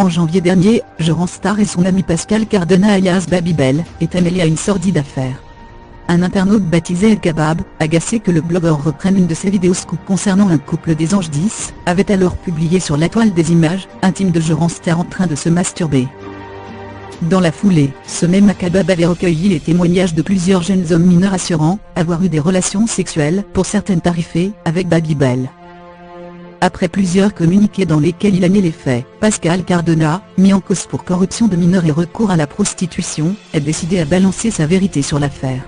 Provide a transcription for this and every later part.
En janvier dernier, Joran Star et son ami Pascal Cardona alias Babybel étaient mêlés à une sordide affaire. Un internaute baptisé El Kebab, agacé que le blogueur reprenne une de ses vidéos scoop concernant un couple des Anges 10, avait alors publié sur la toile des images intimes de Joran Star en train de se masturber. Dans la foulée, ce même El Kebab avait recueilli les témoignages de plusieurs jeunes hommes mineurs assurant avoir eu des relations sexuelles, pour certaines tarifées, avec Babybel. Après plusieurs communiqués dans lesquels il a nié les faits, Pascal Cardona, mis en cause pour corruption de mineurs et recours à la prostitution, est décidé à balancer sa vérité sur l'affaire.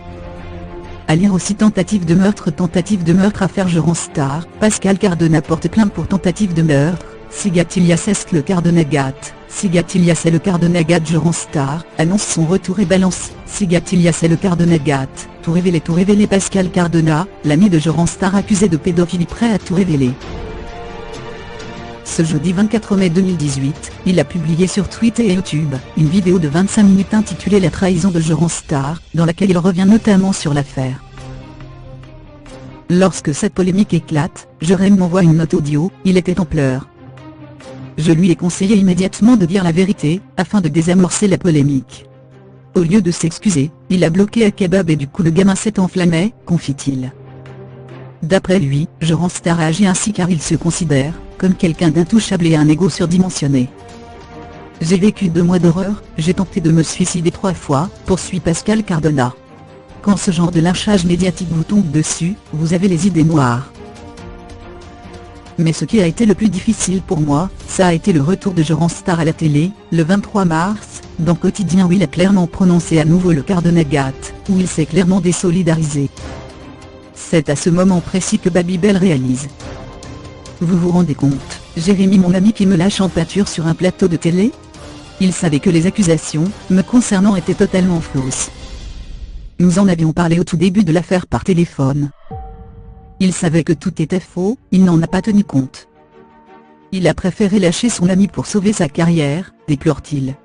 À lire aussi tentative de meurtre affaire Joran Star, Pascal Cardona porte plainte pour tentative de meurtre, Sigatilia est le Cardonagat, Sigatilia est le Cardonagat Joran Star, annonce son retour et balance, Sigatilia est le Cardonagat, tout révélé Pascal Cardona, l'ami de Joran Star accusé de pédophilie prêt à tout révéler. Ce jeudi 24 mai 2018, il a publié sur Twitter et YouTube une vidéo de 25 minutes intitulée La trahison de Joran Star, dans laquelle il revient notamment sur l'affaire. Lorsque cette polémique éclate, Jérém m'envoie une note audio, il était en pleurs. Je lui ai conseillé immédiatement de dire la vérité, afin de désamorcer la polémique. Au lieu de s'excuser, il a bloqué El Kebab et du coup le gamin s'est enflammé, confie-t-il. D'après lui, Joran Star a agi ainsi car il se considère comme quelqu'un d'intouchable et un ego surdimensionné. J'ai vécu 2 mois d'horreur, j'ai tenté de me suicider 3 fois, poursuit Pascal Cardona. Quand ce genre de lynchage médiatique vous tombe dessus, vous avez les idées noires. Mais ce qui a été le plus difficile pour moi, ça a été le retour de Joran Star à la télé, le 23 mars, dans Quotidien où il a clairement prononcé à nouveau le Cardonagat, où il s'est clairement désolidarisé. C'est à ce moment précis que Babybel réalise. Vous vous rendez compte, Jérémy mon ami qui me lâche en pâture sur un plateau de télé? Il savait que les accusations, me concernant étaient totalement fausses. Nous en avions parlé au tout début de l'affaire par téléphone. Il savait que tout était faux, il n'en a pas tenu compte. Il a préféré lâcher son ami pour sauver sa carrière, déplore-t-il.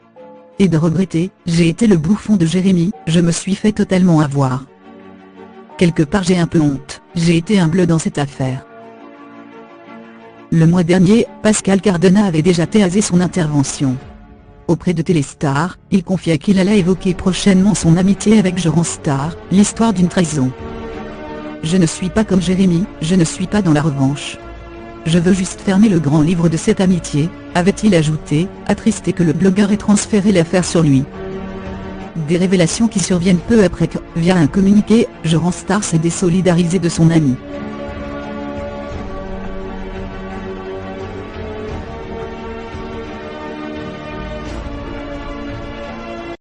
Et de regretter, j'ai été le bouffon de Jérémy, je me suis fait totalement avoir. Quelque part j'ai un peu honte, j'ai été un bleu dans cette affaire. Le mois dernier, Pascal Cardona avait déjà taisé son intervention. Auprès de Téléstar, il confiait qu'il allait évoquer prochainement son amitié avec Joran Star, l'histoire d'une trahison. Je ne suis pas comme Jérémy, je ne suis pas dans la revanche. Je veux juste fermer le grand livre de cette amitié, avait-il ajouté, attristé que le blogueur ait transféré l'affaire sur lui. Des révélations qui surviennent peu après que, via un communiqué, Joran Star s'est désolidarisé de son ami.